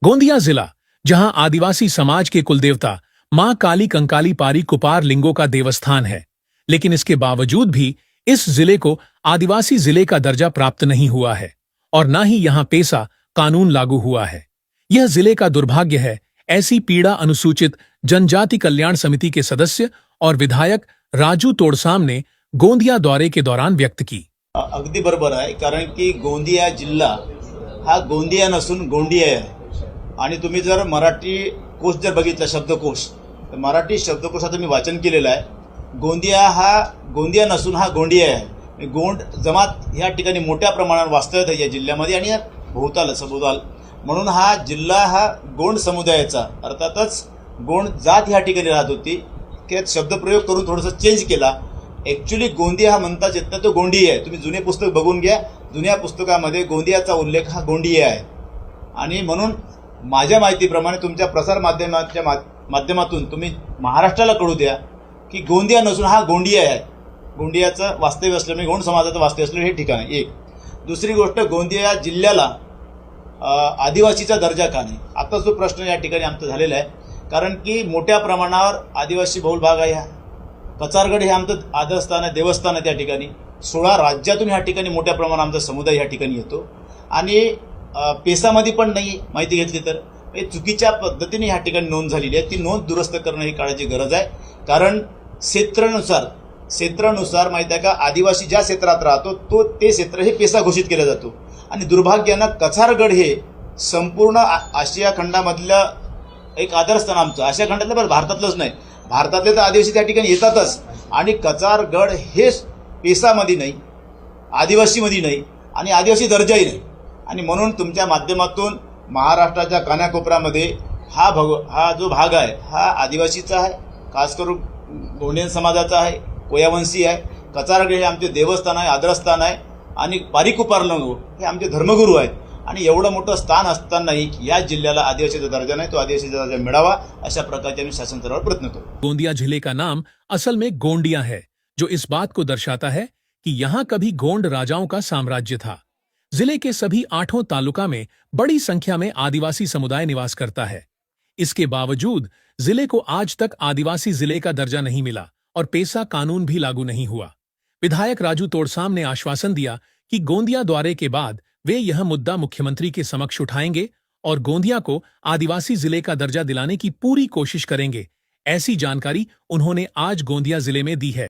गोंदिया जिला, जहां आदिवासी समाज के कुलदेवता मां काली कंकाली पारी कुपार लिंगों का देवस्थान है, लेकिन इसके बावजूद भी इस जिले को आदिवासी जिले का दर्जा प्राप्त नहीं हुआ है और न ही यहां पेसा कानून लागू हुआ है। यह जिले का दुर्भाग्य है। ऐसी पीड़ा अनुसूचित जनजाति कल्याण समिति के सदस्य और विधायक राजू तोडसाम ने गोंदिया दौरे के दौरान व्यक्त की। अगदी बरोबर आहे, कारण की गोंदिया जिल्हा हा गोंदिया नसून गोंडिया आहे। आणि तुम्ही जर मराठी कोश जर बघितला शब्दकोश, तर मराठी शब्दकोशाचं मी वाचन केलेलं आहे। गोंदिया हा गोंदिया नसून हा गोंडिया आहे। गोंड जमात ह्या ठिकाणी मोठ्या प्रमाणात वास्तव्यात आहे या जिल्ह्यामध्ये आणि भोवताल सभोवताल, म्हणून हा जिल्हा हा गोंड समुदायाचा, अर्थातच गोंड जात ह्या ठिकाणी राहत होती। त्यात शब्दप्रयोग करून थोडंसं चेंज केला। ॲक्च्युली गोंदिया हा म्हणताच येत नाही, तो गोंडी आहे। तुम्ही जुने पुस्तक बघून घ्या, जुन्या पुस्तकामध्ये गोंदियाचा उल्लेख हा गोंडिया आहे। आणि म्हणून माझ्या माहितीप्रमाणे तुमच्या प्रसार माध्यमाच्या माध्यमातून तुम्ही महाराष्ट्राला कळू द्या की गोंदिया नसून हा गोंडिया आहे। गोंडियाचं वास्तव्य असल्यामुळे गोंड समाजाचं वास्तव्य असल्यामुळे हे ठिकाण आहे। एक दुसरी गोष्ट, गोंदिया जिल्ह्याला आदिवासीचा दर्जा का नाही, आता जो प्रश्न या ठिकाणी आमचा झालेला आहे। कारण की मोठ्या प्रमाणावर आदिवासी बहुल भाग आहे। कचारगड हे आमचं आदरस्थान आहे, देवस्थान आहे। त्या ठिकाणी 16 राज्यातून ह्या ठिकाणी मोठ्या प्रमाणात आमचा समुदाय ह्या ठिकाणी येतो आणि पेसामध्ये पण नाही माहिती घेतली तर हे चुकीच्या पद्धतीने ह्या ठिकाणी नोंद झालेली आहे। ती नोंद दुरुस्त करणं ही काळाची गरज आहे। कारण क्षेत्रानुसार माहिती आहे का, आदिवासी ज्या क्षेत्रात राहतो ते क्षेत्र हे पेसा घोषित केलं जातो। आणि दुर्भाग्यानं कचारगड हे संपूर्ण आशिया खंडामधलं एक आदरस्थान आमचं, आशिया खंडातलं पण भारतातलंच नाही, भारतातले तर आदिवासी त्या ठिकाणी येतातच। आणि कचारगड हे पेसामध्ये नाही, आदिवासीमध्ये नाही आणि आदिवासी दर्जाही नाही। आणि म्हणून तुमच्या माध्यमातून महाराष्ट्राच्या कानाकोपऱ्यामध्ये हा जो भाग आहे हा आदिवासीचा आहे, खास करून गोंडियन समाजाचा आहे, कोयावंशी आहे। कचारगड हे आमचे देवस्थान आहे, आदरस्थान आहे आणि पारिकुपार लिंगो हे आमचे धर्मगुरू आहेत। आणि एवढं मोठं स्थान असतानाही या जिल्ह्याला आदिवासीचा दर्जा नहीं, तो आदिवासीचा दर्जा मिळावा अशा प्रकारचे आम्ही शासन स्तरावर प्रयत्न करू। गोंदिया जिले का नाम असल में गोंडिया है, जो इस बात को दर्शाता है कि यहाँ कभी गोंड राजाओं का साम्राज्य था। जिले के सभी 8 तालुका में बड़ी संख्या में आदिवासी समुदाय निवास करता है। इसके बावजूद जिले को आज तक आदिवासी जिले का दर्जा नहीं मिला और पेसा कानून भी लागू नहीं हुआ। विधायक राजू तोडसाम ने आश्वासन दिया कि गोंदिया दौरे के बाद वे यह मुद्दा मुख्यमंत्री के समक्ष उठाएंगे और गोंदिया को आदिवासी जिले का दर्जा दिलाने की पूरी कोशिश करेंगे। ऐसी जानकारी उन्होंने आज गोंदिया जिले में दी है।